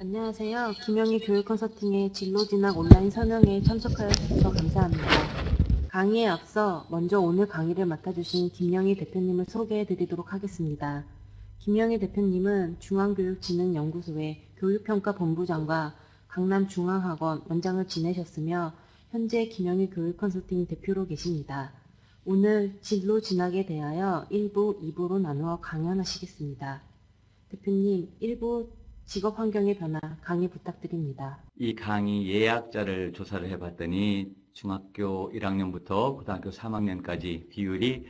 안녕하세요. 김영희 교육 컨설팅의 진로 진학 온라인 설명회에 참석하여 주셔서 감사합니다. 강의에 앞서 먼저 오늘 강의를 맡아주신 김영희 대표님을 소개해 드리도록 하겠습니다. 김영희 대표님은 중앙교육진흥연구소의 교육평가본부장과 강남중앙학원 원장을 지내셨으며 현재 김영희 교육 컨설팅 대표로 계십니다. 오늘 진로 진학에 대하여 1부, 2부로 나누어 강연하시겠습니다. 대표님, 1부 직업 환경의 변화 강의 부탁드립니다. 이 강의 예약자를 조사를 해봤더니 중학교 1학년부터 고등학교 3학년까지 비율이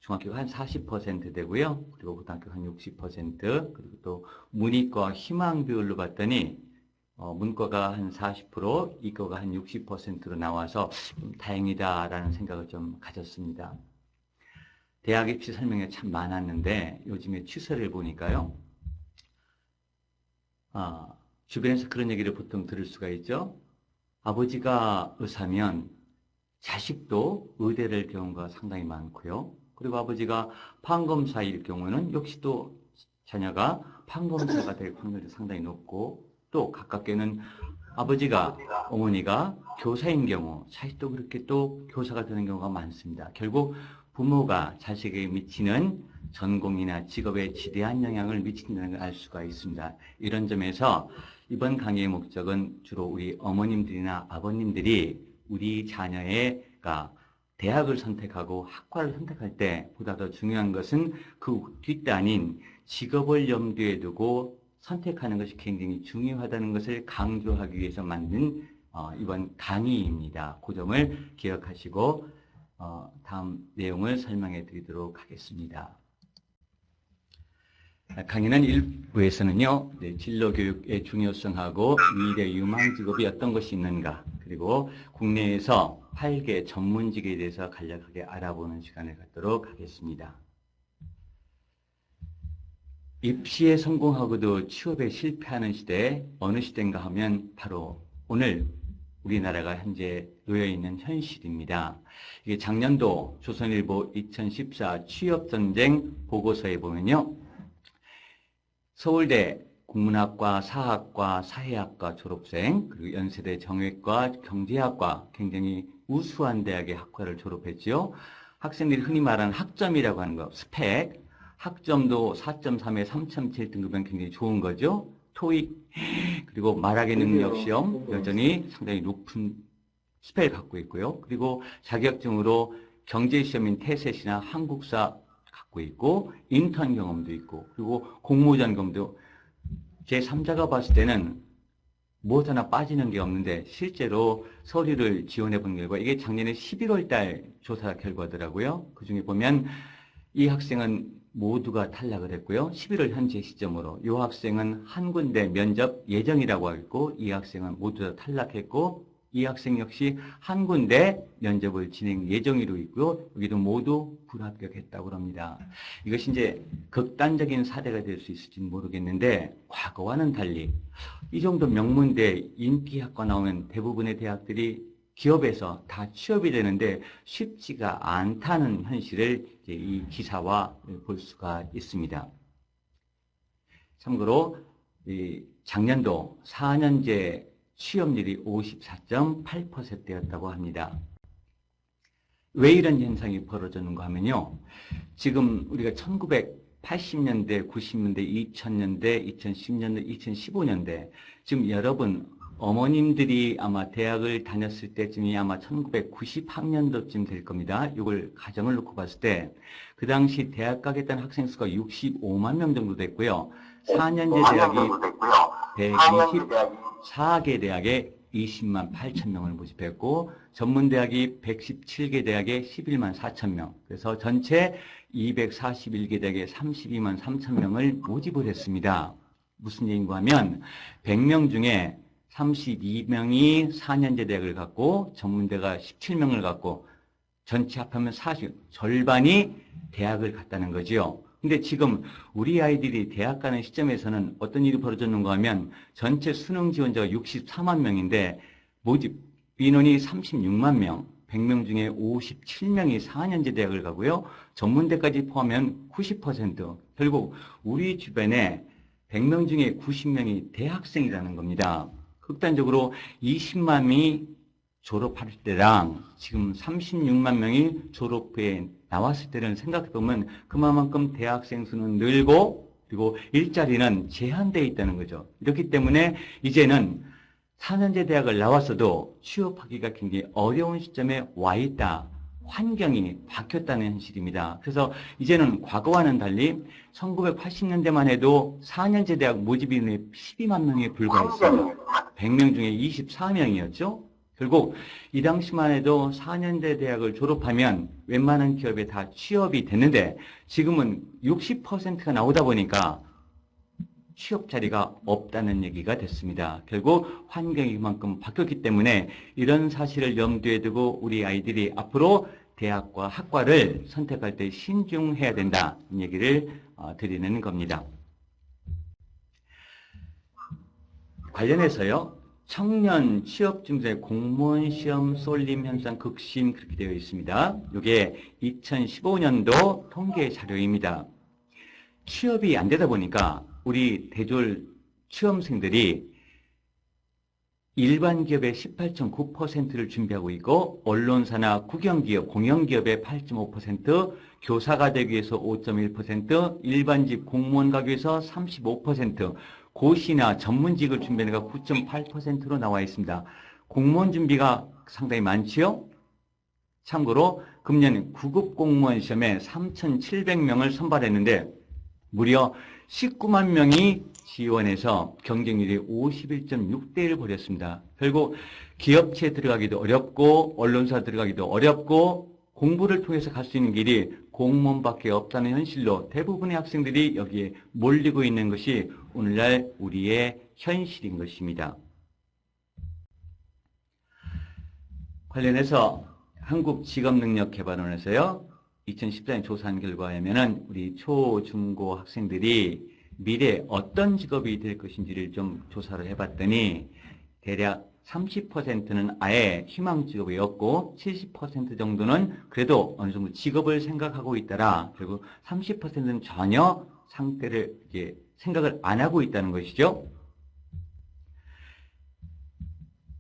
중학교가 한 40% 되고요. 그리고 고등학교 한 60%, 그리고 또 문이과 희망 비율로 봤더니 문과가 한 40%, 이과가 한 60%로 나와서 좀 다행이다라는 생각을 좀 가졌습니다. 대학 입시 설명회 참 많았는데 요즘에 추세를 보니까요. 주변에서 그런 얘기를 보통 들을 수가 있죠. 아버지가 의사면 자식도 의대를 경우가 상당히 많고요. 그리고 아버지가 판검사일 경우는 역시 또 자녀가 판검사가 될 확률이 상당히 높고, 또 가깝게는 아버지가, 어머니가 교사인 경우 자식도 그렇게 또 교사가 되는 경우가 많습니다. 결국 부모가 자식에게 미치는 전공이나 직업에 지대한 영향을 미친다는 걸 알 수가 있습니다. 이런 점에서 이번 강의의 목적은 주로 우리 어머님들이나 아버님들이 우리 자녀가 대학을 선택하고 학과를 선택할 때 보다 더 중요한 것은 그 뒷단인 직업을 염두에 두고 선택하는 것이 굉장히 중요하다는 것을 강조하기 위해서 만든 이번 강의입니다. 그 점을 기억하시고 다음 내용을 설명해 드리도록 하겠습니다. 강의는 1부에서는요, 진로교육의 중요성하고 미래 유망 직업이 어떤 것이 있는가, 그리고 국내에서 8개 전문직에 대해서 간략하게 알아보는 시간을 갖도록 하겠습니다. 입시에 성공하고도 취업에 실패하는 시대에 어느 시대인가 하면 바로 오늘 우리나라가 현재 놓여있는 현실입니다. 이게 작년도 조선일보 2014 취업전쟁 보고서에 보면요, 서울대 국문학과, 사학과, 사회학과 졸업생, 그리고 연세대 정외과, 경제학과 굉장히 우수한 대학의 학과를 졸업했죠. 학생들이 흔히 말하는 학점이라고 하는 거, 스펙, 학점도 4.3에 3.7등급이면 굉장히 좋은 거죠. 토익, 그리고 말하기 능력 시험 여전히 상당히 높은 스펙을 갖고 있고요. 그리고 자격증으로 경제시험인 태셋이나 한국사 갖고 있고, 인턴 경험도 있고, 그리고 공모전 경험도, 제3자가 봤을 때는 무엇 하나 빠지는 게 없는데 실제로 서류를 지원해 본 결과 이게 작년에 11월 달 조사 결과더라고요. 그 중에 보면 이 학생은 모두가 탈락을 했고요. 11월 현재 시점으로 이 학생은 한 군데 면접 예정이라고 하고, 이 학생은 모두 다 탈락했고, 이 학생 역시 한 군데 면접을 진행 예정으로 있고요. 여기도 모두 불합격했다고 합니다. 이것이 이제 극단적인 사례가 될 수 있을지는 모르겠는데, 과거와는 달리 이 정도 명문대 인기학과 나오는 대부분의 대학들이 기업에서 다 취업이 되는데 쉽지가 않다는 현실을 이제 이 기사와 볼 수가 있습니다. 참고로 작년도 4년제 취업률이 54.8%였다고 합니다. 왜 이런 현상이 벌어졌는가 하면요, 지금 우리가 1980년대, 90년대, 2000년대, 2010년대, 2015년대, 지금 여러분 어머님들이 아마 대학을 다녔을 때쯤이 아마 1990학년도쯤 될 겁니다. 이걸 가정을 놓고 봤을 때 그 당시 대학 가겠다는 학생 수가 65만 명 정도 됐고요. 4년제 대학이 124개 대학에 20만 8천 명을 모집했고, 전문대학이 117개 대학에 11만 4천 명, 그래서 전체 241개 대학에 32만 3천 명을 모집을 했습니다. 무슨 얘기인가 하면 100명 중에 32명이 4년제 대학을 갖고 전문대가 17명을 갖고 전체 합하면 절반이 대학을 갔다는 거지요. 근데 지금 우리 아이들이 대학 가는 시점에서는 어떤 일이 벌어졌는가 하면 전체 수능 지원자가 64만 명인데 모집 인원이 36만 명, 100명 중에 57명이 4년제 대학을 가고요. 전문대까지 포함하면 90%. 결국 우리 주변에 100명 중에 90명이 대학생이라는 겁니다. 극단적으로 20만 명이 졸업할 때랑 지금 36만 명이 졸업 후에 나왔을 때를 생각해보면 그만큼 대학생 수는 늘고 그리고 일자리는 제한되어 있다는 거죠. 이렇기 때문에 이제는 4년제 대학을 나왔어도 취업하기가 굉장히 어려운 시점에 와 있다. 환경이 바뀌었다는 현실입니다. 그래서 이제는 과거와는 달리 1980년대만 해도 4년제 대학 모집 인원이 12만 명에 불과했어요. 100명 중에 24명이었죠. 결국 이 당시만 해도 4년제 대학을 졸업하면 웬만한 기업에 다 취업이 됐는데 지금은 60%가 나오다 보니까 취업 자리가 없다는 얘기가 됐습니다. 결국 환경이 그만큼 바뀌었기 때문에 이런 사실을 염두에 두고 우리 아이들이 앞으로 대학과 학과를 선택할 때 신중해야 된다는 얘기를 드리는 겁니다. 관련해서요. 청년 취업 중에 공무원 시험 쏠림 현상 극심 그렇게 되어 있습니다. 이게 2015년도 통계 자료입니다. 취업이 안 되다 보니까 우리 대졸 취업생들이 일반 기업의 18.9%를 준비하고 있고 언론사나 국영기업, 공영기업의 8.5%, 교사가 되기 위해서 5.1%, 일반직 공무원 가기 위해서 35%, 고시나 전문직을 준비하는 가 9.8%로 나와 있습니다. 공무원 준비가 상당히 많지요? 참고로 금년 9급 공무원 시험에 3,700명을 선발했는데 무려 19만 명이 지원해서 경쟁률이 51.6대1을 벌였습니다. 결국 기업체에 들어가기도 어렵고 언론사 들어가기도 어렵고 공부를 통해서 갈 수 있는 길이 공무원밖에 없다는 현실로 대부분의 학생들이 여기에 몰리고 있는 것이 오늘날 우리의 현실인 것입니다. 관련해서 한국직업능력개발원에서요. 2014년 조사한 결과에 하면은 우리 초, 중고 학생들이 미래에 어떤 직업이 될 것인지를 좀 조사를 해봤더니 대략 30%는 아예 희망 직업이 없고 70% 정도는 그래도 어느 정도 직업을 생각하고 있더라. 그리고 30%는 전혀 상태를 이제 생각을 안 하고 있다는 것이죠.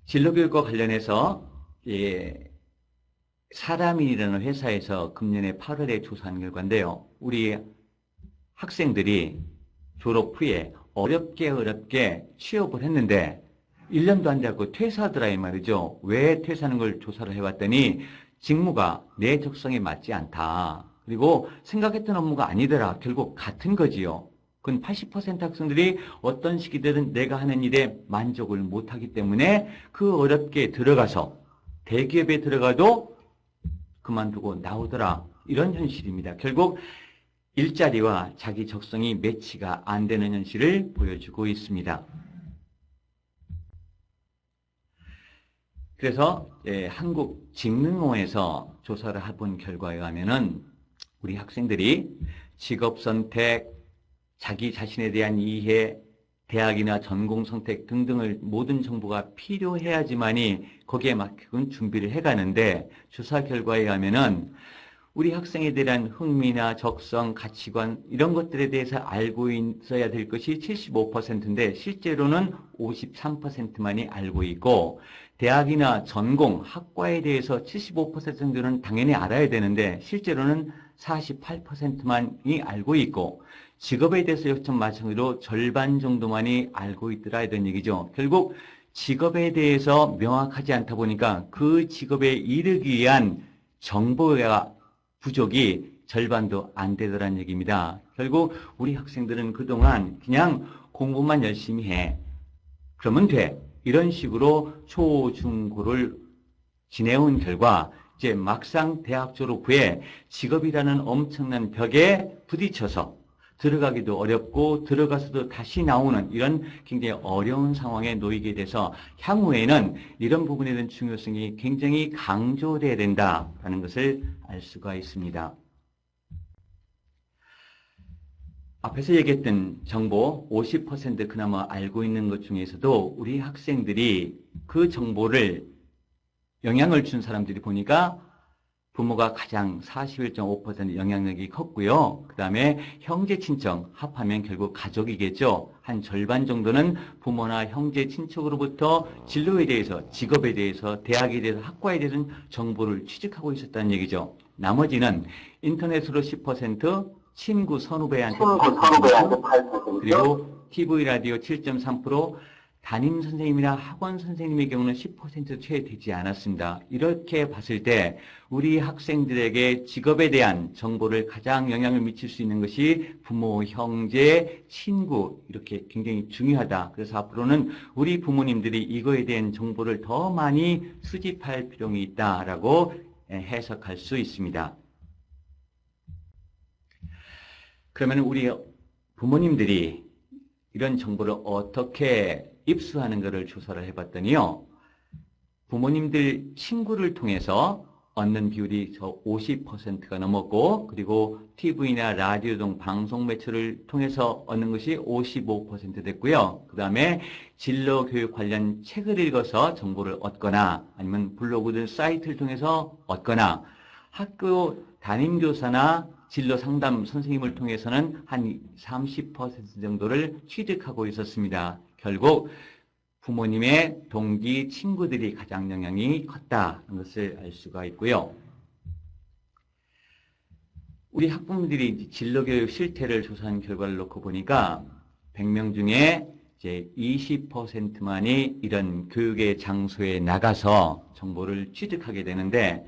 진로교육과 관련해서 사람인이라는 회사에서 금년에 8월에 조사한 결과인데요. 우리 학생들이 졸업 후에 어렵게 취업을 했는데 1년도 안 되고 퇴사하더라 이 말이죠. 왜 퇴사하는 걸 조사를 해봤더니 직무가 내 적성에 맞지 않다. 그리고 생각했던 업무가 아니더라. 결국 같은 거지요. 그건 80% 학생들이 어떤 시기든 내가 하는 일에 만족을 못하기 때문에 그 어렵게 들어가서 대기업에 들어가도 그만두고 나오더라. 이런 현실입니다. 결국 일자리와 자기 적성이 매치가 안 되는 현실을 보여주고 있습니다. 그래서 한국직능원에서 조사를 해본 결과에 의하면은 우리 학생들이 직업 선택, 자기 자신에 대한 이해, 대학이나 전공 선택 등등을 모든 정보가 필요해야지만이 거기에 맞게끔 준비를 해가는데 조사 결과에 의하면은 우리 학생에 대한 흥미나 적성, 가치관 이런 것들에 대해서 알고 있어야 될 것이 75%인데 실제로는 53%만이 알고 있고 대학이나 전공, 학과에 대해서 75% 정도는 당연히 알아야 되는데 실제로는 48%만이 알고 있고 직업에 대해서 역시 마찬가지로 절반 정도만이 알고 있더라 이런 얘기죠. 결국 직업에 대해서 명확하지 않다 보니까 그 직업에 이르기 위한 정보가 부족이 절반도 안 되더란 얘기입니다. 결국 우리 학생들은 그동안 그냥 공부만 열심히 해. 그러면 돼. 이런 식으로 초, 중, 고를 지내온 결과 이제 막상 대학 졸업 후에 직업이라는 엄청난 벽에 부딪혀서 들어가기도 어렵고 들어가서도 다시 나오는 이런 굉장히 어려운 상황에 놓이게 돼서 향후에는 이런 부분에 대한 중요성이 굉장히 강조돼야 된다는 것을 알 수가 있습니다. 앞에서 얘기했던 정보 50% 그나마 알고 있는 것 중에서도 우리 학생들이 그 정보를 영향을 준 사람들이 보니까 부모가 가장 41.5% 영향력이 컸고요. 그 다음에 형제, 친척 합하면 결국 가족이겠죠. 한 절반 정도는 부모나 형제, 친척으로부터 진로에 대해서, 직업에 대해서, 대학에 대해서, 학과에 대해서는 정보를 취득하고 있었다는 얘기죠. 나머지는 인터넷으로 10%, 친구, 선후배한테 8%, 그리고 TV, 라디오 7.3%, 담임 선생님이나 학원 선생님의 경우는 10% 채 되지 않았습니다. 이렇게 봤을 때 우리 학생들에게 직업에 대한 정보를 가장 영향을 미칠 수 있는 것이 부모, 형제, 친구 이렇게 굉장히 중요하다. 그래서 앞으로는 우리 부모님들이 이거에 대한 정보를 더 많이 수집할 필요가 있다라고 해석할 수 있습니다. 그러면 우리 부모님들이 이런 정보를 어떻게 입수하는 것을 조사를 해봤더니요. 부모님들 친구를 통해서 얻는 비율이 저 50%가 넘었고, 그리고 TV나 라디오 등 방송 매체를 통해서 얻는 것이 55% 됐고요. 그 다음에 진로 교육 관련 책을 읽어서 정보를 얻거나 아니면 블로그 등 사이트를 통해서 얻거나 학교 담임교사나 진로 상담 선생님을 통해서는 한 30% 정도를 취득하고 있었습니다. 결국 부모님의 동기, 친구들이 가장 영향이 컸다는 것을 알 수가 있고요. 우리 학부모들이 진로교육 실태를 조사한 결과를 놓고 보니까 100명 중에 이제 20%만이 이런 교육의 장소에 나가서 정보를 취득하게 되는데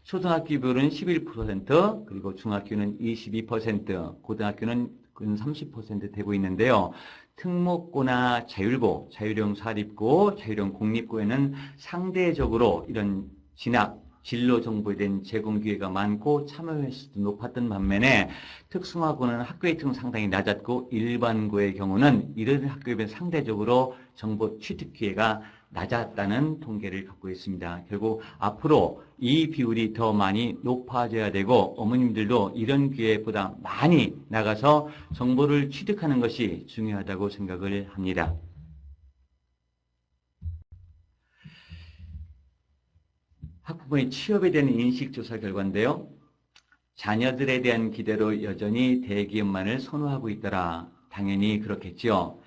초등학교 비율은 11%, 그리고 중학교는 22%, 고등학교는 근 30% 되고 있는데요. 특목고나 자율고, 자율형 사립고, 자율형 공립고에는 상대적으로 이런 진학, 진로 정보에 대한 제공 기회가 많고 참여 횟수도 높았던 반면에 특성화고는 학교의 층 상당히 낮았고 일반고의 경우는 이런 학교에 비해 상대적으로 정보 취득 기회가 낮았다는 통계를 갖고 있습니다. 결국 앞으로 이 비율이 더 많이 높아져야 되고 어머님들도 이런 기회보다 많이 나가서 정보를 취득하는 것이 중요하다고 생각을 합니다. 학부모의 취업에 대한 인식조사 결과인데요. 자녀들에 대한 기대로 여전히 대기업만을 선호하고 있더라. 당연히 그렇겠죠.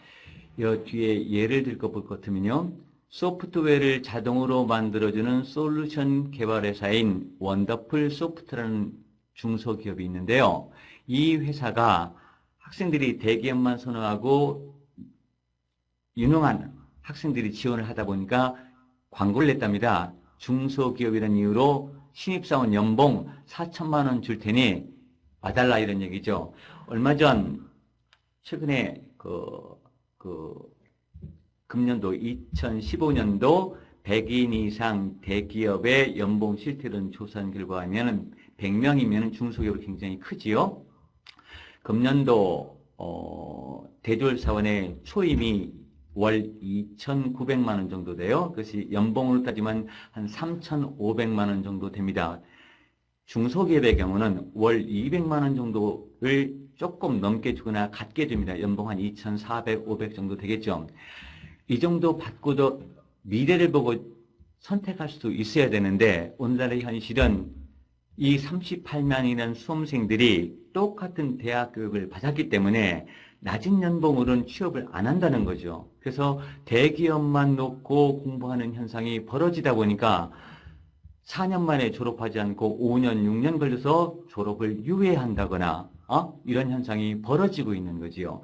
이 뒤에 예를 들 것 같으면요. 소프트웨어를 자동으로 만들어주는 솔루션 개발 회사인 원더풀 소프트라는 중소기업이 있는데요. 이 회사가 학생들이 대기업만 선호하고 유능한 학생들이 지원을 하다 보니까 광고를 냈답니다. 중소기업이라는 이유로 신입사원 연봉 4천만 원 줄 테니 와달라 이런 얘기죠. 얼마 전 최근에 금년도 2015년도 100인 이상 대기업의 연봉 실태를 조사한 결과면 100명이면 중소기업이 굉장히 크지요. 금년도 대졸사원의 초임이 월 2,900만 원 정도 돼요. 그것이 연봉으로 따지면 한 3,500만 원 정도 됩니다. 중소기업의 경우는 월 200만 원 정도를 조금 넘게 주거나 같게 줍니다. 연봉 한 2,400, 500 정도 되겠죠. 이 정도 받고도 미래를 보고 선택할 수도 있어야 되는데 오늘날의 현실은 이 38만이라는 수험생들이 똑같은 대학 교육을 받았기 때문에 낮은 연봉으로는 취업을 안 한다는 거죠. 그래서 대기업만 놓고 공부하는 현상이 벌어지다 보니까 4년 만에 졸업하지 않고 5년, 6년 걸려서 졸업을 유예한다거나 이런 현상이 벌어지고 있는 거지요.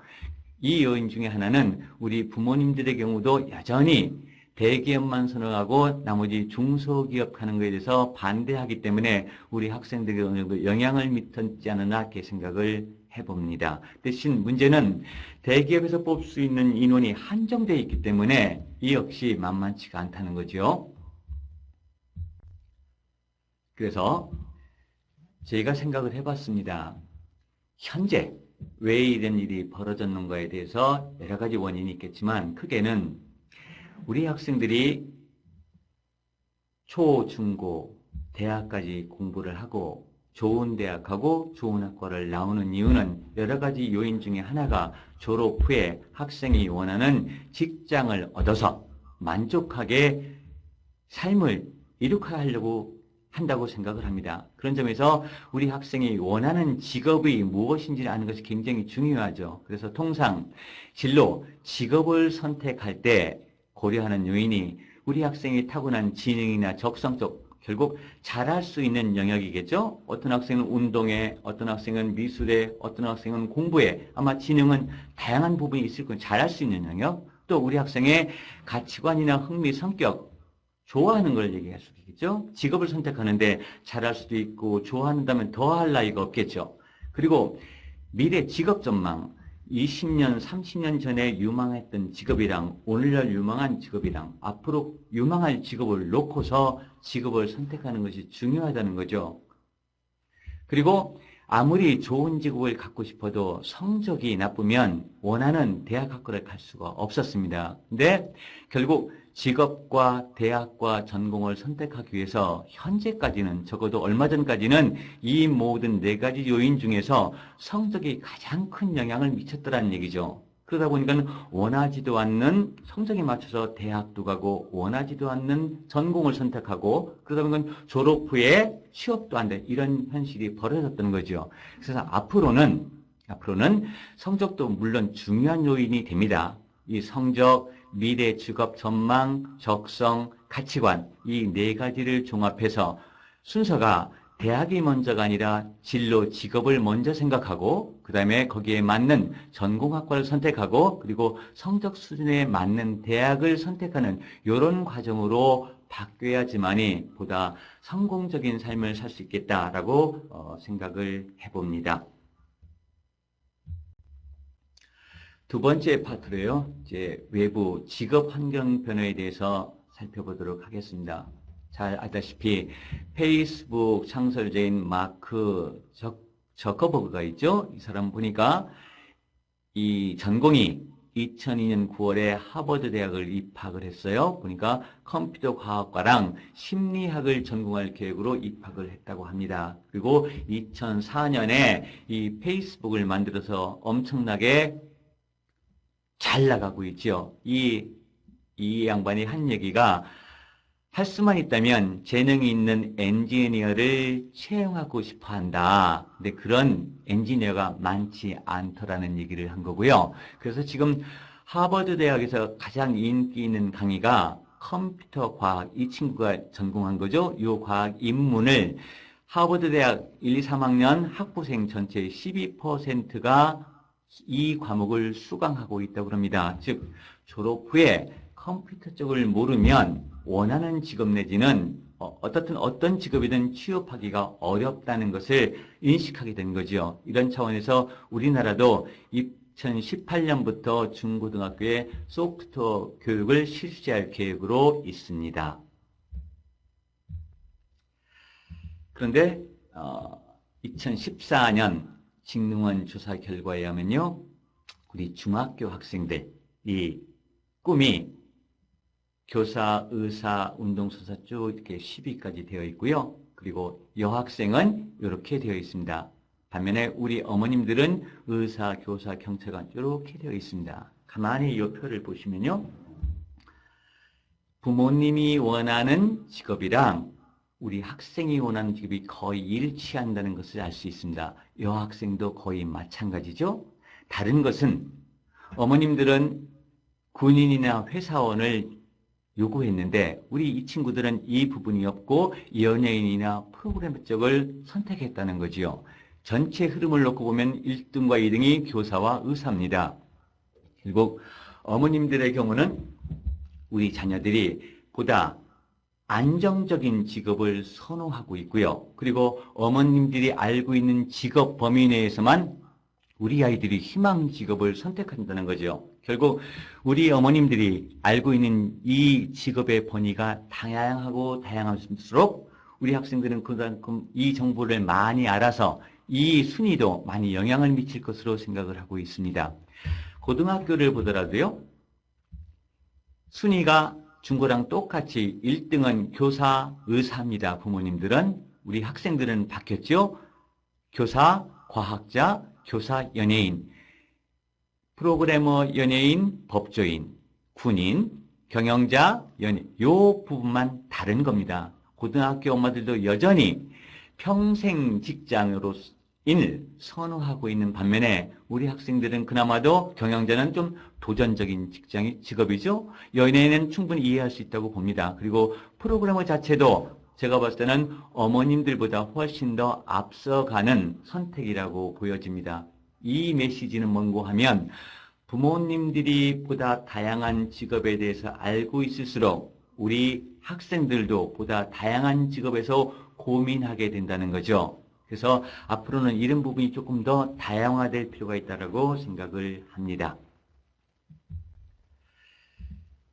이 요인 중에 하나는 우리 부모님들의 경우도 여전히 대기업만 선호하고 나머지 중소기업 가는 것에 대해서 반대하기 때문에 우리 학생들에게 어느 정도 영향을 미쳤지 않았나 이렇게 생각을 해봅니다. 대신 문제는 대기업에서 뽑을 수 있는 인원이 한정되어 있기 때문에 이 역시 만만치가 않다는 거죠. 그래서 저희가 생각을 해봤습니다. 현재 왜 이런 일이 벌어졌는가에 대해서 여러 가지 원인이 있겠지만 크게는 우리 학생들이 초, 중, 고, 대학까지 공부를 하고 좋은 대학하고 좋은 학과를 나오는 이유는 여러 가지 요인 중에 하나가 졸업 후에 학생이 원하는 직장을 얻어서 만족하게 삶을 이룩하려고 한다고 생각을 합니다. 그런 점에서 우리 학생이 원하는 직업이 무엇인지를 아는 것이 굉장히 중요하죠. 그래서 통상 진로, 직업을 선택할 때 고려하는 요인이 우리 학생이 타고난 지능이나 적성적 결국 잘할 수 있는 영역이겠죠. 어떤 학생은 운동에, 어떤 학생은 미술에, 어떤 학생은 공부에, 아마 지능은 다양한 부분이 있을 거예요. 잘할 수 있는 영역, 또 우리 학생의 가치관이나 흥미, 성격, 좋아하는 걸 얘기할 수 있겠죠. 직업을 선택하는데 잘할 수도 있고 좋아한다면 더 할 나위가 없겠죠. 그리고 미래 직업 전망, 20년, 30년 전에 유망했던 직업이랑 오늘날 유망한 직업이랑 앞으로 유망할 직업을 놓고서 직업을 선택하는 것이 중요하다는 거죠. 그리고 아무리 좋은 직업을 갖고 싶어도 성적이 나쁘면 원하는 대학 학교를 갈 수가 없었습니다. 근데 결국 직업과 대학과 전공을 선택하기 위해서 현재까지는 적어도 얼마 전까지는 이 모든 네 가지 요인 중에서 성적이 가장 큰 영향을 미쳤더라는 얘기죠. 그러다 보니까 원하지도 않는 성적에 맞춰서 대학도 가고 원하지도 않는 전공을 선택하고 그러다 보니까 졸업 후에 취업도 안 돼. 이런 현실이 벌어졌던 거죠. 그래서 앞으로는 성적도 물론 중요한 요인이 됩니다. 이 성적, 미래 직업 전망, 적성, 가치관 이 네 가지를 종합해서 순서가 대학이 먼저가 아니라 진로, 직업을 먼저 생각하고 그 다음에 거기에 맞는 전공학과를 선택하고 그리고 성적 수준에 맞는 대학을 선택하는 이런 과정으로 바뀌어야지만이 보다 성공적인 삶을 살 수 있겠다라고 생각을 해봅니다. 두 번째 파트로요. 이제 외부 직업 환경 변화에 대해서 살펴보도록 하겠습니다. 잘 알다시피 페이스북 창설자인 마크 저커버그가 있죠. 이 사람 보니까 이 전공이 2002년 9월에 하버드 대학을 입학을 했어요. 보니까 컴퓨터 과학과랑 심리학을 전공할 계획으로 입학을 했다고 합니다. 그리고 2004년에 이 페이스북을 만들어서 엄청나게 잘 나가고 있죠. 이 양반이 한 얘기가 할 수만 있다면 재능이 있는 엔지니어를 채용하고 싶어 한다. 근데 그런 엔지니어가 많지 않더라는 얘기를 한 거고요. 그래서 지금 하버드 대학에서 가장 인기 있는 강의가 컴퓨터 과학, 이 친구가 전공한 거죠. 이 과학 입문을 하버드 대학 1, 2, 3학년 학부생 전체의 12%가 이 과목을 수강하고 있다고 합니다. 즉 졸업 후에 컴퓨터 쪽을 모르면 원하는 직업 내지는 어떤 직업이든 취업하기가 어렵다는 것을 인식하게 된 거죠. 이런 차원에서 우리나라도 2018년부터 중고등학교에 소프트웨어 교육을 실시할 계획으로 있습니다. 그런데 2014년 직능원 조사 결과에 하면요, 우리 중학교 학생들 이 꿈이 교사, 의사, 운동선사 쭉 이렇게 10위까지 되어 있고요. 그리고 여학생은 이렇게 되어 있습니다. 반면에 우리 어머님들은 의사, 교사, 경찰관 이렇게 되어 있습니다. 가만히 이 표를 보시면요, 부모님이 원하는 직업이랑 우리 학생이 원하는 직업이 거의 일치한다는 것을 알 수 있습니다. 여학생도 거의 마찬가지죠. 다른 것은 어머님들은 군인이나 회사원을 요구했는데 우리 이 친구들은 이 부분이 없고 연예인이나 프로그래머 쪽을 선택했다는 거지요. 전체 흐름을 놓고 보면 1등과 2등이 교사와 의사입니다. 결국 어머님들의 경우는 우리 자녀들이 보다 안정적인 직업을 선호하고 있고요. 그리고 어머님들이 알고 있는 직업 범위 내에서만 우리 아이들이 희망 직업을 선택한다는 거죠. 결국 우리 어머님들이 알고 있는 이 직업의 범위가 다양하고 다양할수록 우리 학생들은 그만큼 이 정보를 많이 알아서 이 순위도 많이 영향을 미칠 것으로 생각을 하고 있습니다. 고등학교를 보더라도요, 순위가 중고랑 똑같이 1등은 교사, 의사입니다. 부모님들은. 우리 학생들은 바뀌었죠. 교사, 과학자, 교사, 연예인, 프로그래머, 연예인, 법조인, 군인, 경영자, 연예인 요 부분만 다른 겁니다. 고등학교 엄마들도 여전히 평생 직장인을 선호하고 있는 반면에 우리 학생들은 그나마도 경영자는 좀 도전적인 직업이죠. 연예인은 충분히 이해할 수 있다고 봅니다. 그리고 프로그래머 자체도 제가 봤을 때는 어머님들보다 훨씬 더 앞서가는 선택이라고 보여집니다. 이 메시지는 뭔고 하면 부모님들이 보다 다양한 직업에 대해서 알고 있을수록 우리 학생들도 보다 다양한 직업에서 고민하게 된다는 거죠. 그래서 앞으로는 이런 부분이 조금 더 다양화될 필요가 있다고 생각을 합니다.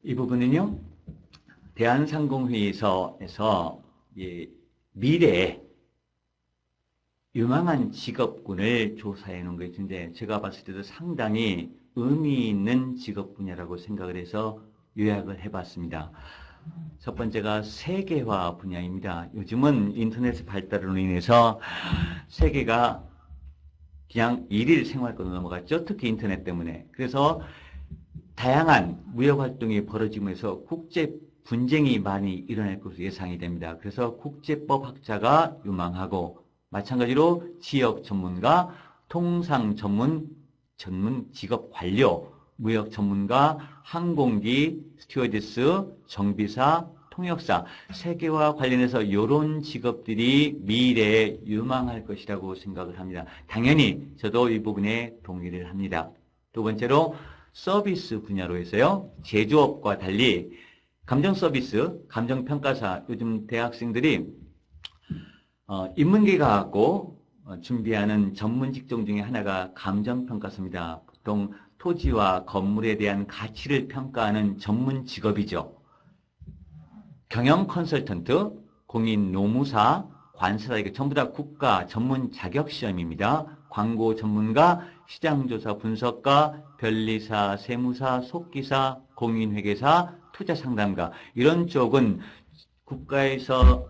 이 부분은요, 대한상공회의소에서 미래에 유망한 직업군을 조사해 놓은 것인데 제가 봤을 때도 상당히 의미 있는 직업 분야라고 생각을 해서 요약을 해봤습니다. 첫 번째가 세계화 분야입니다. 요즘은 인터넷 발달으로 인해서 세계가 그냥 일일 생활권으로 넘어갔죠. 특히 인터넷 때문에. 그래서 다양한 무역 활동이 벌어지면서 국제 분쟁이 많이 일어날 것으로 예상이 됩니다. 그래서 국제법 학자가 유망하고 마찬가지로 지역 전문가, 통상 전문 직업 관료, 무역 전문가, 항공기, 스튜어디스, 정비사, 통역사, 세계와 관련해서 이런 직업들이 미래에 유망할 것이라고 생각을 합니다. 당연히 저도 이 부분에 동의를 합니다. 두 번째로 서비스 분야로 해서요. 제조업과 달리 감정 서비스, 감정 평가사, 요즘 대학생들이 인문계가 갖고 준비하는 전문 직종 중에 하나가 감정 평가사입니다. 보통 토지와 건물에 대한 가치를 평가하는 전문 직업이죠. 경영 컨설턴트, 공인 노무사, 관세사 이게 전부 다 국가 전문 자격 시험입니다. 광고 전문가, 시장조사 분석가, 변리사, 세무사, 속기사, 공인회계사, 투자상담가 이런 쪽은 국가에서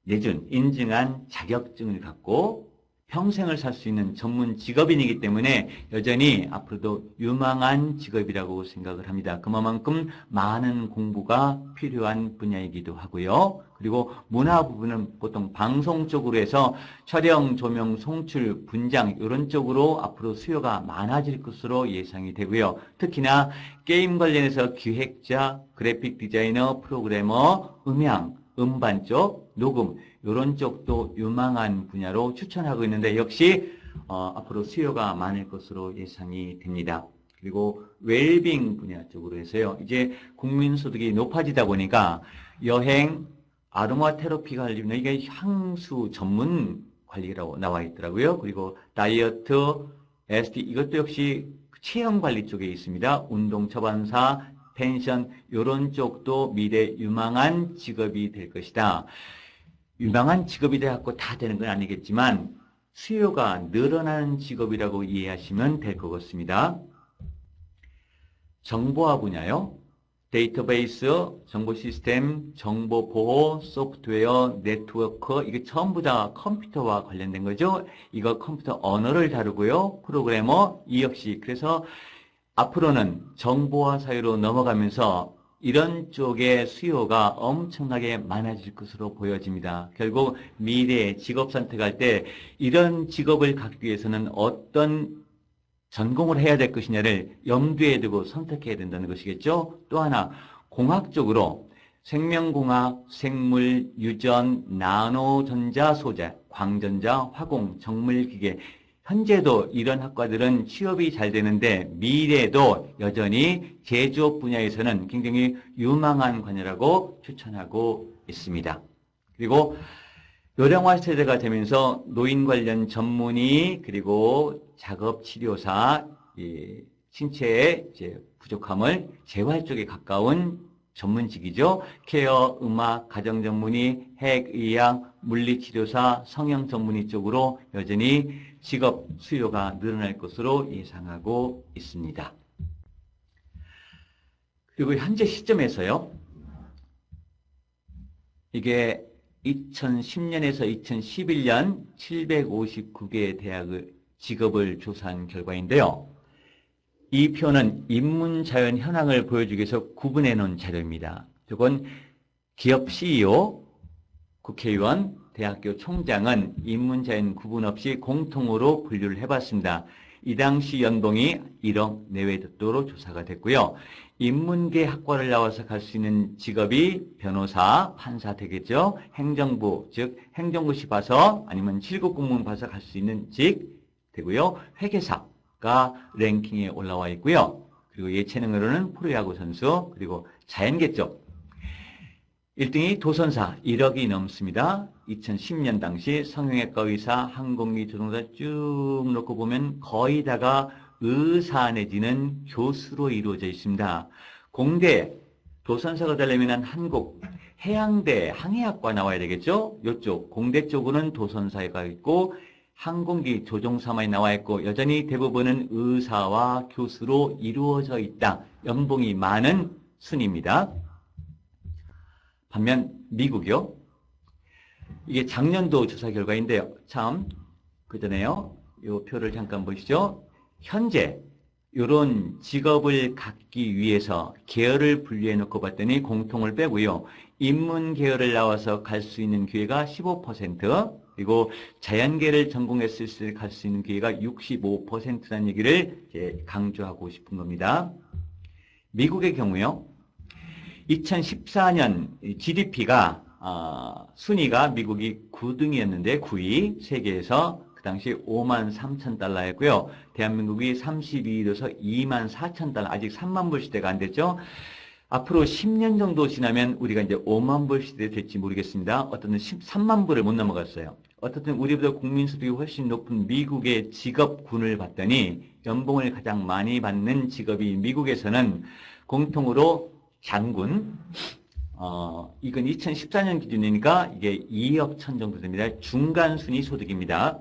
내준 인증한 자격증을 갖고 평생을 살 수 있는 전문 직업인이기 때문에 여전히 앞으로도 유망한 직업이라고 생각을 합니다. 그만큼 많은 공부가 필요한 분야이기도 하고요. 그리고 문화 부분은 보통 방송 쪽으로 해서 촬영, 조명, 송출, 분장 이런 쪽으로 앞으로 수요가 많아질 것으로 예상이 되고요. 특히나 게임 관련해서 기획자, 그래픽 디자이너, 프로그래머, 음향, 음반 쪽, 녹음 이런 쪽도 유망한 분야로 추천하고 있는데 역시 앞으로 수요가 많을 것으로 예상이 됩니다. 그리고 웰빙 분야 쪽으로 해서요. 이제 국민소득이 높아지다 보니까 여행, 아로마 테라피 관리는 이게 향수 전문 관리라고 나와 있더라고요. 그리고 다이어트, SD 이것도 역시 체형 관리 쪽에 있습니다. 운동 처방사, 펜션 이런 쪽도 미래 유망한 직업이 될 것이다. 유망한 직업이 돼갖고 다 되는 건 아니겠지만 수요가 늘어나는 직업이라고 이해하시면 될 것 같습니다. 정보화 분야요. 데이터베이스, 정보 시스템, 정보 보호, 소프트웨어, 네트워크 이게 전부 다 컴퓨터와 관련된 거죠. 이거 컴퓨터 언어를 다루고요. 프로그래머 이 역시 그래서 앞으로는 정보화 사회로 넘어가면서 이런 쪽의 수요가 엄청나게 많아질 것으로 보여집니다. 결국 미래에 직업 선택할 때 이런 직업을 갖기 위해서는 어떤 전공을 해야 될 것이냐를 염두에 두고 선택해야 된다는 것이겠죠. 또 하나 공학적으로 생명공학, 생물, 유전, 나노전자 소재, 광전자, 화공, 정밀기계 현재도 이런 학과들은 취업이 잘 되는데 미래에도 여전히 제조업 분야에서는 굉장히 유망한 관여라고 추천하고 있습니다. 그리고 노령화 세대가 되면서 노인 관련 전문의 그리고 작업치료사, 신체의 이제 부족함을 재활 쪽에 가까운 전문직이죠. 케어, 음악, 가정 전문의, 핵의학, 물리치료사, 성형 전문의 쪽으로 여전히 직업 수요가 늘어날 것으로 예상하고 있습니다. 그리고 현재 시점에서요. 이게 2010년에서 2011년 759개의 대학의 직업을 조사한 결과인데요. 이 표는 인문자연 현황을 보여주기 위해서 구분해 놓은 자료입니다. 이건 기업 CEO, 국회의원, 대학교 총장은 인문자연 구분 없이 공통으로 분류를 해봤습니다. 이 당시 연봉이 1억 내외도로 조사가 됐고요. 인문계 학과를 나와서 갈 수 있는 직업이 변호사, 판사 되겠죠. 행정부, 즉 행정고시 봐서 아니면 7급 공무원 봐서 갈 수 있는 직 되고요. 회계사가 랭킹에 올라와 있고요. 그리고 예체능으로는 프로야구 선수, 그리고 자연계 쪽 1등이 도선사 1억이 넘습니다. 2010년 당시 성형외과 의사, 항공기 조종사 쭉 놓고 보면 거의 다가 의사 내지는 교수로 이루어져 있습니다. 공대 도선사가 되려면 한국 해양대 항해학과 나와야 되겠죠. 이쪽 공대 쪽으로는 도선사가 있고 항공기 조종사만이 나와 있고 여전히 대부분은 의사와 교수로 이루어져 있다. 연봉이 많은 순입니다. 반면 미국이요. 이게 작년도 조사 결과인데요. 참 그전에요. 이 표를 잠깐 보시죠. 현재 이런 직업을 갖기 위해서 계열을 분류해 놓고 봤더니 공통을 빼고요. 인문 계열을 나와서 갈 수 있는 기회가 15%, 그리고 자연계를 전공했을 때 갈 수 있는 기회가 65%라는 얘기를 이제 강조하고 싶은 겁니다. 미국의 경우요. 2014년 GDP가 순위가 미국이 9등이었는데 9위 세계에서 그 당시 5만 3천 달러였고요. 대한민국이 32위로서 2만 4천 달러, 아직 3만 불 시대가 안 됐죠. 앞으로 10년 정도 지나면 우리가 이제 5만 불 시대 될지 모르겠습니다. 어떤 13만 불을 못 넘어갔어요. 어떻든 우리보다 국민소득이 훨씬 높은 미국의 직업군을 봤더니 연봉을 가장 많이 받는 직업이 미국에서는 공통으로 장군, 이건 2014년 기준이니까 이게 2억 천 정도 됩니다. 중간 순위 소득입니다.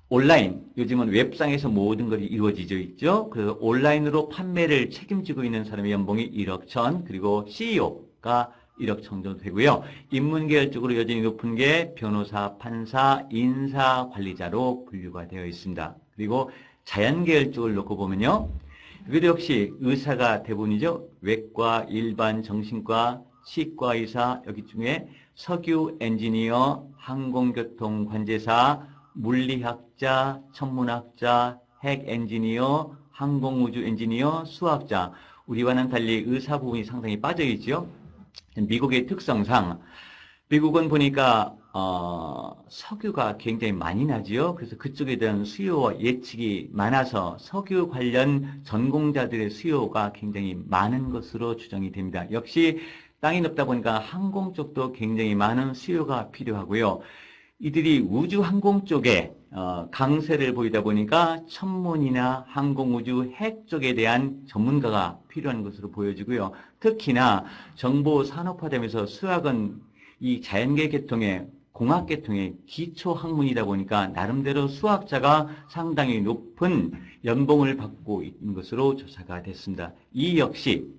온라인, 요즘은 웹상에서 모든 것이 이루어지죠, 있죠? 그래서 온라인으로 판매를 책임지고 있는 사람의 연봉이 1억 천, 그리고 CEO가 1억 천 정도 되고요. 인문계열 쪽으로 여전히 높은 게 변호사, 판사, 인사관리자로 분류가 되어 있습니다. 그리고 자연계열 쪽을 놓고 보면요. 여기도 역시 의사가 대부분이죠. 외과, 일반, 정신과, 치과 의사, 여기 중에 석유 엔지니어, 항공교통 관제사, 물리학자, 천문학자, 핵 엔지니어, 항공우주 엔지니어, 수학자. 우리와는 달리 의사 부분이 상당히 빠져 있죠. 미국의 특성상 미국은 보니까 석유가 굉장히 많이 나지요. 그래서 그쪽에 대한 수요와 예측이 많아서 석유 관련 전공자들의 수요가 굉장히 많은 것으로 추정이 됩니다. 역시 땅이 높다 보니까 항공 쪽도 굉장히 많은 수요가 필요하고요. 이들이 우주 항공 쪽에 강세를 보이다 보니까 천문이나 항공우주 핵 쪽에 대한 전문가가 필요한 것으로 보여지고요. 특히나 정보 산업화되면서 수학은 이 자연계 계통의 공학 계통의 기초 학문이다 보니까 나름대로 수학자가 상당히 높은 연봉을 받고 있는 것으로 조사가 됐습니다. 이 역시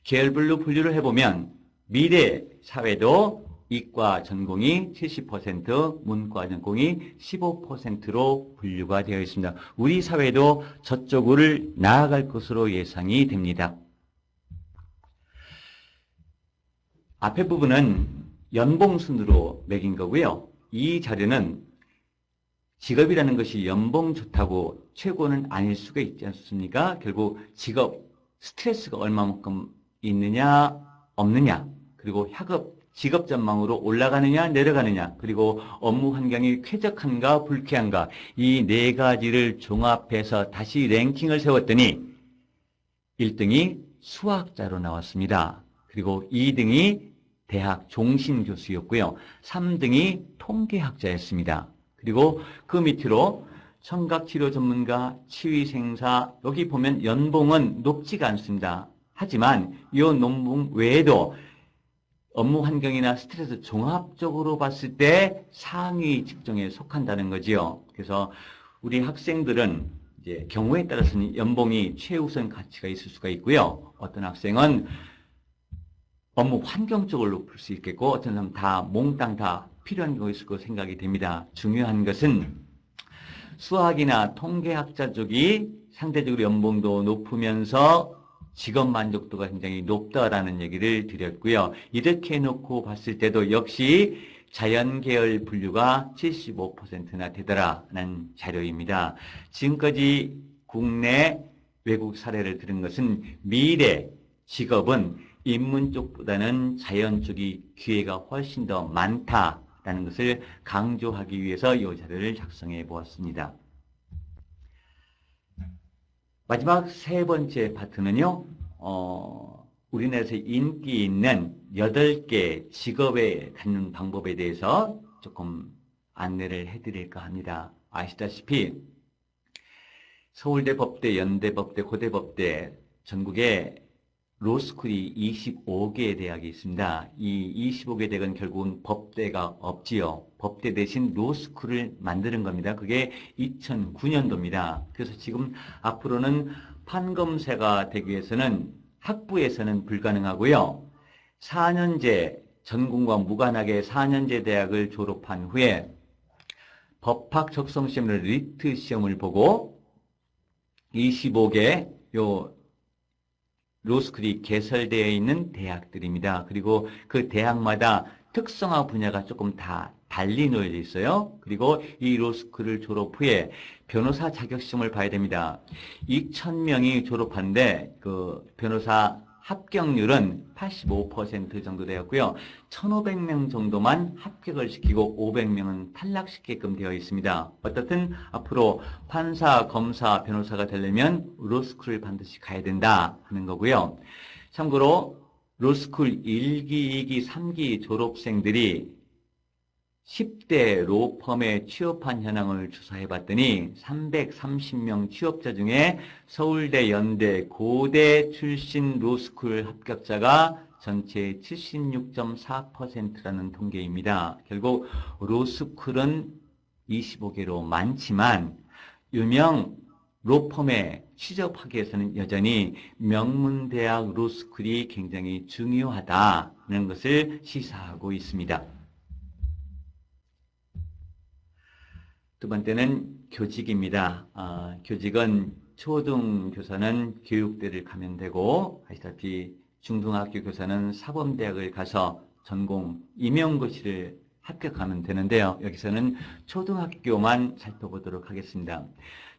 계열별로 분류를 해보면 미래 사회도 이과 전공이 70%, 문과 전공이 15%로 분류가 되어 있습니다. 우리 사회도 저쪽으로 나아갈 것으로 예상이 됩니다. 앞에 부분은 연봉 순으로 매긴 거고요. 이 자료는 직업이라는 것이 연봉 좋다고 최고는 아닐 수가 있지 않습니까? 결국 직업, 스트레스가 얼마만큼 있느냐, 없느냐, 그리고 직업 전망으로 올라가느냐, 내려가느냐, 그리고 업무 환경이 쾌적한가, 불쾌한가, 이 네 가지를 종합해서 다시 랭킹을 세웠더니 1등이 수학자로 나왔습니다. 그리고 2등이 대학 종신교수였고요. 3등이 통계학자였습니다. 그리고 그 밑으로 청각치료 전문가, 치위생사, 여기 보면 연봉은 높지가 않습니다. 하지만 이 연봉 외에도 업무 환경이나 스트레스 종합적으로 봤을 때 상위 직종에 속한다는 거지요. 그래서 우리 학생들은 이제 경우에 따라서는 연봉이 최우선 가치가 있을 수가 있고요. 어떤 학생은 업무 환경 쪽으로 볼 수 있겠고 어떤 사람은 다 몽땅 다 필요한 거 있을 거 생각이 됩니다. 중요한 것은 수학이나 통계학자 쪽이 상대적으로 연봉도 높으면서 직업 만족도가 굉장히 높다라는 얘기를 드렸고요. 이렇게 놓고 봤을 때도 역시 자연계열 분류가 75%나 되더라는 자료입니다. 지금까지 국내 외국 사례를 들은 것은 미래 직업은 인문 쪽보다는 자연 쪽이 기회가 훨씬 더 많다라는 것을 강조하기 위해서 이 자료를 작성해 보았습니다. 마지막 세 번째 파트는요, 우리나라에서 인기 있는 8개 직업에 갖는 방법에 대해서 조금 안내를 해드릴까 합니다. 아시다시피 서울대 법대, 연대 법대, 고대 법대 전국에 로스쿨이 25개 대학이 있습니다. 이 25개 대학은 결국은 법대가 없지요. 법대 대신 로스쿨을 만드는 겁니다. 그게 2009년도입니다. 그래서 지금 앞으로는 판검사가 되기 위해서는 학부에서는 불가능하고요. 4년제 전공과 무관하게 4년제 대학을 졸업한 후에 법학 적성 시험을 리트 시험을 보고 25개 로스쿨이 개설되어 있는 대학들입니다. 그리고 그 대학마다 특성화 분야가 조금 다 달리 놓여져 있어요. 그리고 이 로스쿨을 졸업 후에 변호사 자격시험을 봐야 됩니다. 2,000명이 졸업한데 그 변호사 합격률은 85% 정도 되었고요. 1,500명 정도만 합격을 시키고 500명은 탈락시키게끔 되어 있습니다. 어떻든 앞으로 판사, 검사, 변호사가 되려면 로스쿨을 반드시 가야 된다 하는 거고요. 참고로 로스쿨 1기, 2기, 3기 졸업생들이 10대 로펌에 취업한 현황을 조사해 봤더니 330명 취업자 중에 서울대, 연대, 고대 출신 로스쿨 합격자가 전체의 76.4%라는 통계입니다. 결국 로스쿨은 25개로 많지만 유명 로펌에 취업하기 위해서는 여전히 명문대학 로스쿨이 굉장히 중요하다는 것을 시사하고 있습니다. 두 번째는 교직입니다. 교직은 초등교사는 교육대를 가면 되고 아시다시피 중등학교 교사는 사범대학을 가서 전공 임용고시를 합격하면 되는데요. 여기서는 초등학교만 살펴보도록 하겠습니다.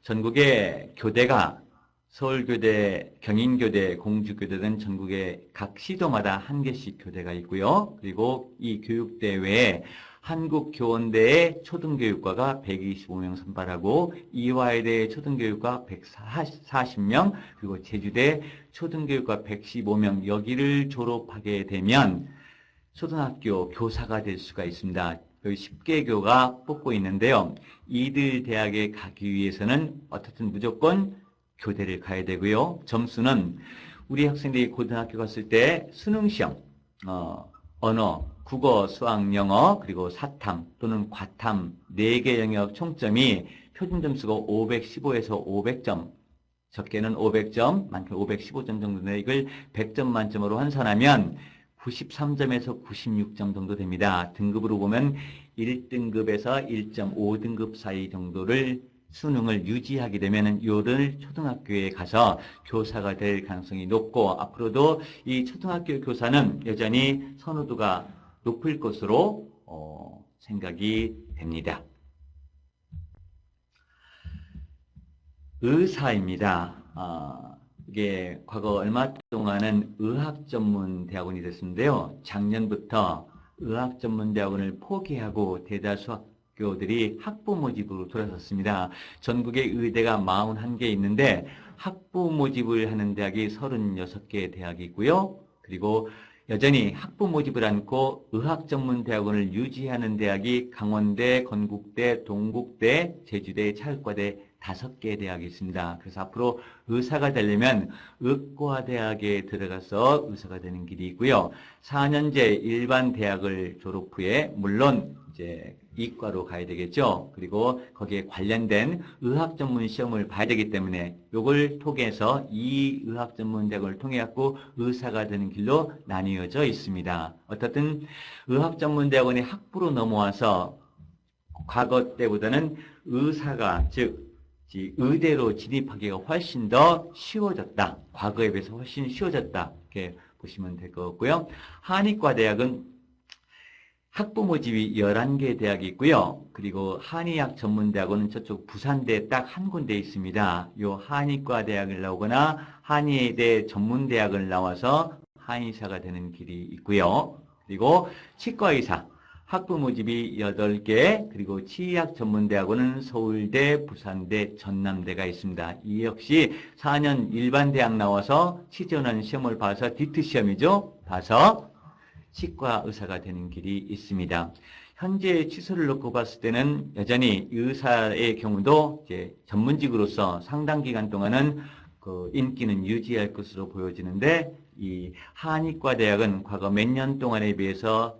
전국의 교대가 서울교대, 경인교대, 공주교대 등 전국의 각 시도마다 한 개씩 교대가 있고요. 그리고 이 교육대 외에 한국교원대의 초등교육과가 125명 선발하고 이화여대 초등교육과 140명 그리고 제주대 초등교육과 115명 여기를 졸업하게 되면 초등학교 교사가 될 수가 있습니다. 여기 10개교가 뽑고 있는데요. 이들 대학에 가기 위해서는 어떻든 무조건 교대를 가야 되고요. 점수는 우리 학생들이 고등학교 갔을 때 수능시험, 언어, 국어, 수학, 영어, 그리고 사탐 또는 과탐 4개 영역 총점이 표준 점수가 515에서 500점, 적게는 500점, 많게는 515점 정도인데 이걸 100점 만점으로 환산하면 93점에서 96점 정도 됩니다. 등급으로 보면 1등급에서 1.5등급 사이 정도를 수능을 유지하게 되면 요를 초등학교에 가서 교사가 될 가능성이 높고 앞으로도 이 초등학교 교사는 여전히 선호도가 높을 것으로 생각이 됩니다. 의사입니다. 이게 과거 얼마 동안은 의학전문대학원이 됐는데요. 작년부터 의학전문대학원을 포기하고 대다수 학교들이 학부 모집으로 돌아섰습니다. 전국에 의대가 41개 있는데 학부 모집을 하는 대학이 36개 대학이 있고요. 그리고 여전히 학부 모집을 않고 의학전문대학원을 유지하는 대학이 강원대, 건국대, 동국대, 제주대, 체육과대 5개 대학이 있습니다. 그래서 앞으로 의사가 되려면 의과대학에 들어가서 의사가 되는 길이 있고요. 4년제 일반 대학을 졸업 후에 물론 이제 이과로 가야 되겠죠. 그리고 거기에 관련된 의학 전문 시험을 봐야 되기 때문에 이걸 통해서 이 의학 전문 대학을 통해 갖고 의사가 되는 길로 나뉘어져 있습니다. 어떻든 의학 전문 대학원이 학부로 넘어와서 과거 때보다는 의사가 즉 의대로 진입하기가 훨씬 더 쉬워졌다. 과거에 비해서 훨씬 쉬워졌다. 이렇게 보시면 될 것 같고요. 한의과 대학은 학부 모집이 11개 대학이 있고요. 그리고 한의학 전문대학원은 저쪽 부산대에 딱 한 군데 있습니다. 요 한의과 대학을 나오거나 한의대 전문대학을 나와서 한의사가 되는 길이 있고요. 그리고 치과의사, 학부 모집이 8개, 그리고 치의학 전문대학원은 서울대, 부산대, 전남대가 있습니다. 이 역시 4년 일반 대학 나와서 취준하는 시험을 봐서 디트 시험이죠. 봐서 치과 의사가 되는 길이 있습니다. 현재 취소를 놓고 봤을 때는 여전히 의사의 경우도 이제 전문직으로서 상당 기간 동안은 그 인기는 유지할 것으로 보여지는데, 이 한의과 대학은 과거 몇 년 동안에 비해서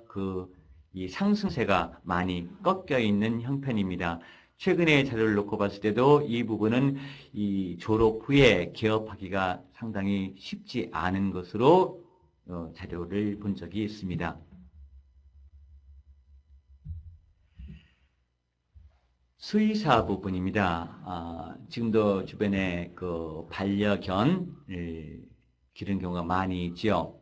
이 상승세가 많이 꺾여 있는 형편입니다. 최근의 자료를 놓고 봤을 때도 이 부분은 이 졸업 후에 개업하기가 상당히 쉽지 않은 것으로 자료를 본 적이 있습니다. 수의사 부분입니다. 지금도 주변에 그 반려견을 기르는 경우가 많이 있죠.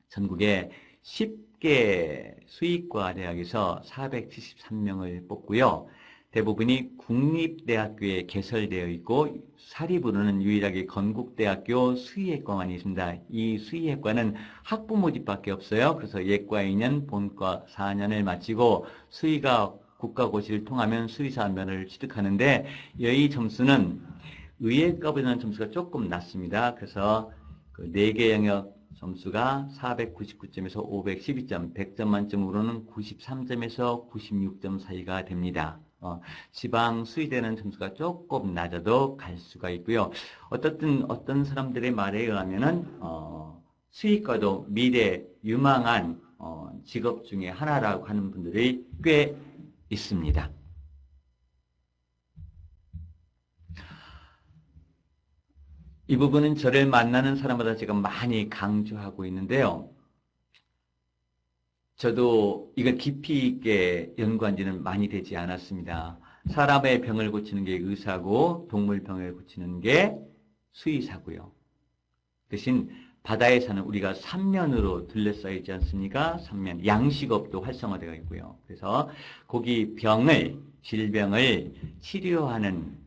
전국에 10개 수의과 대학에서 473명을 뽑고요. 대부분이 국립대학교에 개설되어 있고 사립으로는 유일하게 건국대학교 수의예과만 있습니다. 이 수의예과는 학부 모집밖에 없어요. 그래서 예과 2년, 본과 4년을 마치고 수의가 국가고시를 통하면 수의사 면허를 취득하는데, 이 점수는 의예과보다는 점수가 조금 낮습니다. 그래서 그 4개 영역 점수가 499점에서 512점, 100점 만점으로는 93점에서 96점 사이가 됩니다. 지방 수의대는 점수가 조금 낮아도 갈 수가 있고요. 어떤 사람들의 말에 의하면은, 수의과도 미래 유망한, 직업 중에 하나라고 하는 분들이 꽤 있습니다. 이 부분은 저를 만나는 사람마다 제가 많이 강조하고 있는데요. 저도 이걸 깊이 있게 연구한 지는 많이 되지 않았습니다. 사람의 병을 고치는 게 의사고 동물 병을 고치는 게 수의사고요. 대신 바다에 사는 우리가 삼면으로 둘러싸여 있지 않습니까? 삼면, 양식업도 활성화되어 있고요. 그래서 거기 질병을 치료하는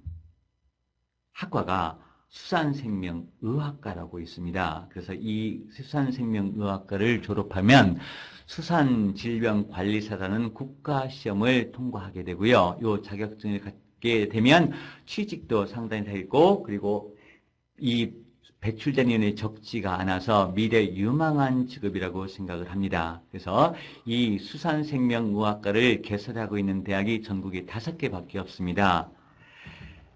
학과가 수산생명의학과라고 있습니다. 그래서 이 수산생명의학과를 졸업하면 수산질병관리사라는 국가시험을 통과하게 되고요. 이 자격증을 갖게 되면 취직도 상당히 되고, 그리고 이 배출된 인원이 적지가 않아서 미래 유망한 직업이라고 생각을 합니다. 그래서 이 수산생명의학과를 개설하고 있는 대학이 전국에 5개밖에 없습니다.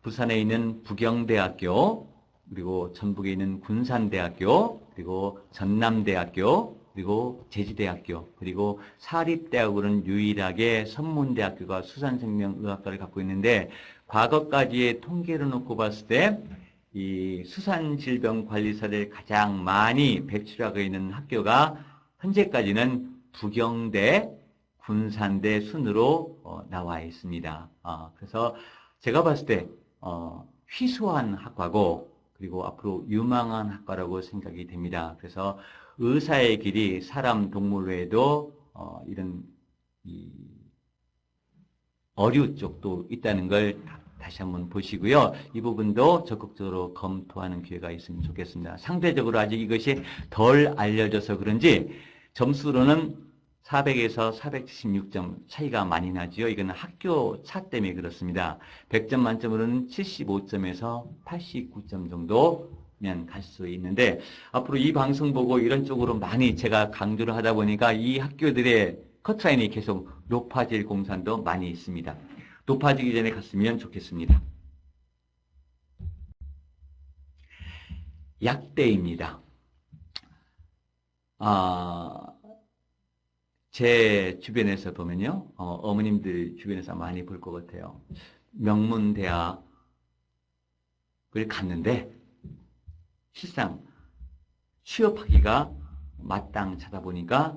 부산에 있는 부경대학교, 그리고 전북에 있는 군산대학교, 그리고 전남대학교, 그리고 제주대학교, 그리고 사립대학으로는 유일하게 선문대학교가 수산생명의학과를 갖고 있는데, 과거까지의 통계를 놓고 봤을 때 이 수산질병관리사를 가장 많이 배출하고 있는 학교가 현재까지는 부경대, 군산대 순으로 나와 있습니다. 그래서 제가 봤을 때 희소한 학과고, 그리고 앞으로 유망한 학과라고 생각이 됩니다. 그래서 의사의 길이 사람, 동물 외에도 이런 어류 쪽도 있다는 걸 다시 한번 보시고요. 이 부분도 적극적으로 검토하는 기회가 있으면 좋겠습니다. 상대적으로 아직 이것이 덜 알려져서 그런지 점수로는 400에서 476점 차이가 많이 나지요. 이거는 학교 차 때문에 그렇습니다. 100점 만점으로는 75점에서 89점 정도면 갈 수 있는데, 앞으로 이 방송 보고 이런 쪽으로 많이 제가 강조를 하다 보니까 이 학교들의 커트라인이 계속 높아질 공산도 많이 있습니다. 높아지기 전에 갔으면 좋겠습니다. 약대입니다. 제 주변에서 보면요, 어머님들 주변에서 많이 볼 것 같아요. 명문대학을 갔는데 실상 취업하기가 마땅하다 보니까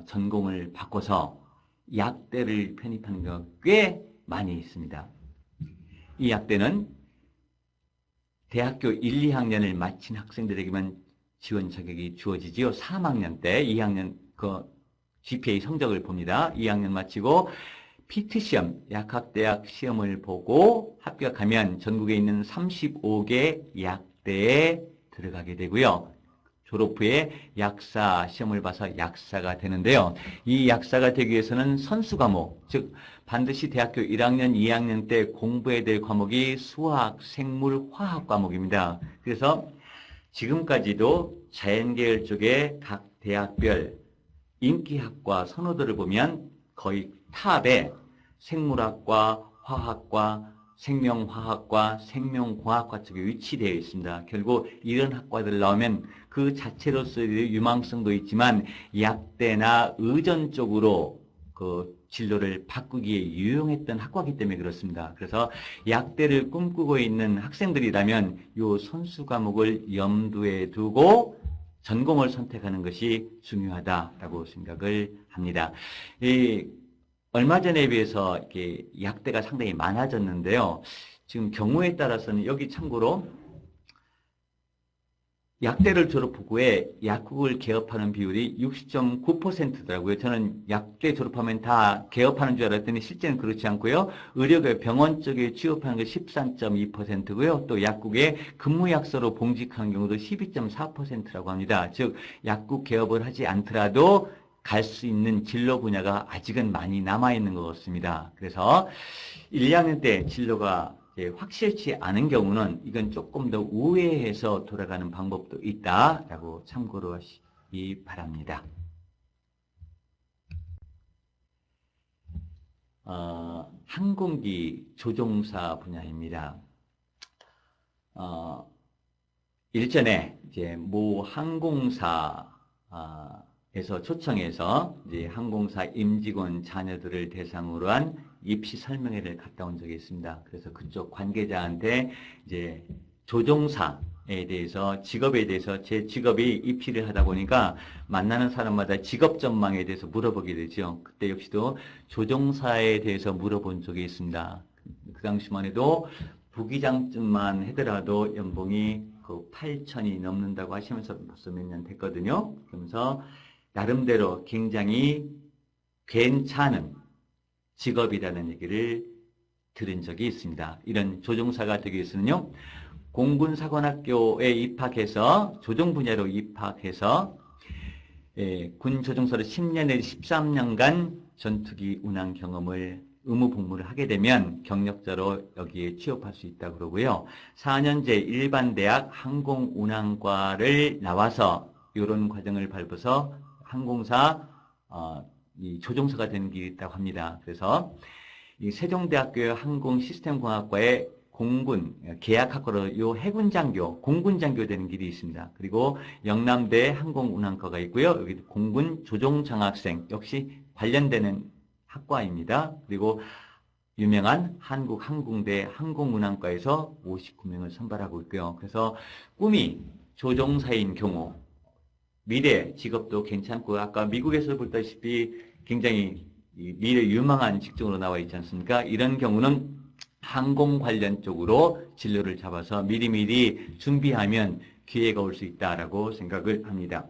전공을 바꿔서 약대를 편입하는 경우가 꽤 많이 있습니다. 이 약대는 대학교 1, 2학년을 마친 학생들에게만 지원 자격이 주어지지요. 3학년 때 2학년 그 GPA 성적을 봅니다. 2학년 마치고 피트 시험, 약학대학 시험을 보고 합격하면 전국에 있는 35개 약대에 들어가게 되고요. 졸업 후에 약사 시험을 봐서 약사가 되는데요. 이 약사가 되기 위해서는 선수 과목, 즉 반드시 대학교 1학년, 2학년 때 공부해야 될 과목이 수학, 생물, 화학 과목입니다. 그래서 지금까지도 자연계열 쪽에 각 대학별 인기학과 선호도를 보면 거의 탑에 생물학과, 화학과, 생명화학과, 생명공학과 쪽에 위치되어 있습니다. 결국 이런 학과들 나오면 그 자체로서의 유망성도 있지만 약대나 의전 쪽으로 그 진로를 바꾸기에 유용했던 학과이기 때문에 그렇습니다. 그래서 약대를 꿈꾸고 있는 학생들이라면 이 선수 과목을 염두에 두고 전공을 선택하는 것이 중요하다라고 생각을 합니다. 얼마 전에 비해서 이렇게 약대가 상당히 많아졌는데요. 지금 경우에 따라서는 여기 참고로 약대를 졸업 후에 약국을 개업하는 비율이 60.9%더라고요. 저는 약대 졸업하면 다 개업하는 줄 알았더니 실제는 그렇지 않고요. 의료계 병원 쪽에 취업하는 게 13.2%고요. 또 약국에 근무약서로 봉직하는 경우도 12.4%라고 합니다. 즉 약국 개업을 하지 않더라도 갈 수 있는 진로 분야가 아직은 많이 남아있는 것 같습니다. 그래서 1, 2학년 때 진로가 확실치 않은 경우는 이건 조금 더 우회해서 돌아가는 방법도 있다라고 참고로 하시기 바랍니다. 항공기 조종사 분야입니다. 일전에 이제 모 항공사 에서 초청해서 이제 항공사 임직원 자녀들을 대상으로 한 입시 설명회를 갔다 온 적이 있습니다. 그래서 그쪽 관계자한테 이제 조종사에 대해서 직업에 대해서 제 직업이 입시를 하다 보니까 만나는 사람마다 직업 전망에 대해서 물어보게 되죠. 그때 역시도 조종사에 대해서 물어본 적이 있습니다. 그 당시만 해도 부기장쯤만 하더라도 연봉이 그 8천이 넘는다고 하시면서 벌써 몇 년 됐거든요. 그러면서 나름대로 굉장히 괜찮은 직업이라는 얘기를 들은 적이 있습니다. 이런 조종사가 되기 위해서는요, 공군사관학교에 입학해서 조종 분야로 입학해서 군 조종사로 10년 내지 13년간 전투기 운항 경험을 의무 복무를 하게 되면 경력자로 여기에 취업할 수 있다고 그러고요. 4년제 일반 대학 항공운항과를 나와서 이런 과정을 밟아서 항공사 이 조종사가 되는 길이 있다고 합니다. 그래서 이 세종대학교 항공시스템공학과의 공군 계약학과로 요 해군장교, 공군장교 되는 길이 있습니다. 그리고 영남대 항공운항과가 있고요. 여기 공군 조종장학생 역시 관련되는 학과입니다. 그리고 유명한 한국항공대 항공운항과에서 59명을 선발하고 있고요. 그래서 꿈이 조종사인 경우 미래 직업도 괜찮고 아까 미국에서 보다시피 굉장히 미래 유망한 직종으로 나와 있지 않습니까? 이런 경우는 항공 관련 쪽으로 진로를 잡아서 미리미리 준비하면 기회가 올 수 있다라고 생각을 합니다.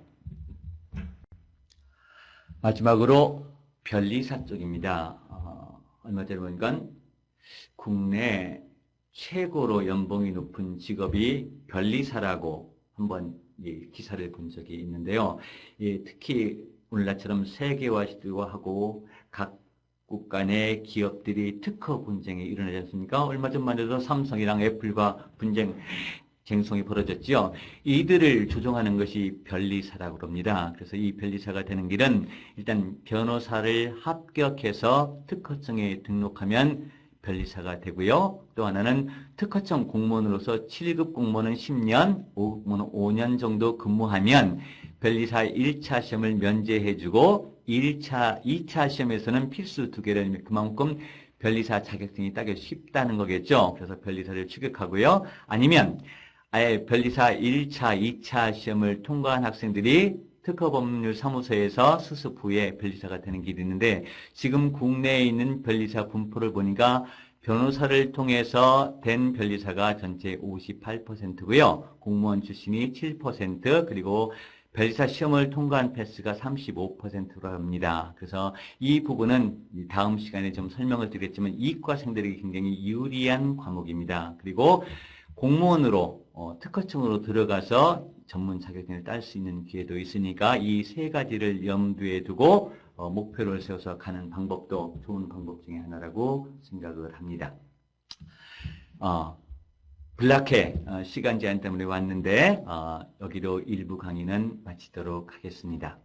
마지막으로 변리사 쪽입니다. 얼마 전에 보니까 국내 최고로 연봉이 높은 직업이 변리사라고 한번 기사를 본 적이 있는데요. 특히 오늘날처럼 세계화시도 하고 각국 간의 기업들이 특허 분쟁이 일어나지 않습니까? 얼마 전만 해도 삼성이랑 애플과 쟁송이 벌어졌죠. 이들을 조종하는 것이 변리사라고 합니다. 그래서 이 변리사가 되는 길은 일단 변호사를 합격해서 특허청에 등록하면 변리사가 되고요. 또 하나는 특허청 공무원으로서 7급 공무원은 10년, 5급 공무원은 5년 정도 근무하면 변리사 1차 시험을 면제해주고 2차 시험에서는 필수 2개를 그만큼 변리사 자격증이 따기 쉽다는 거겠죠. 그래서 변리사를 취득하고요. 아니면 아예 변리사 1차, 2차 시험을 통과한 학생들이 특허법률사무소에서 수습 후에 변리사가 되는 길이 있는데 지금 국내에 있는 변리사 분포를 보니까 변호사를 통해서 된 변리사가 전체 58%고요. 공무원 출신이 7%, 그리고 변리사 시험을 통과한 패스가 35%로 합니다. 그래서 이 부분은 다음 시간에 좀 설명을 드리겠지만 이과생들에게 굉장히 유리한 과목입니다. 그리고 공무원으로 특허청으로 들어가서 전문 자격증을 딸 수 있는 기회도 있으니까 이 세 가지를 염두에 두고 목표를 세워서 가는 방법도 좋은 방법 중에 하나라고 생각을 합니다. 블락해 시간 제한 때문에 왔는데 여기로 일부 강의는 마치도록 하겠습니다.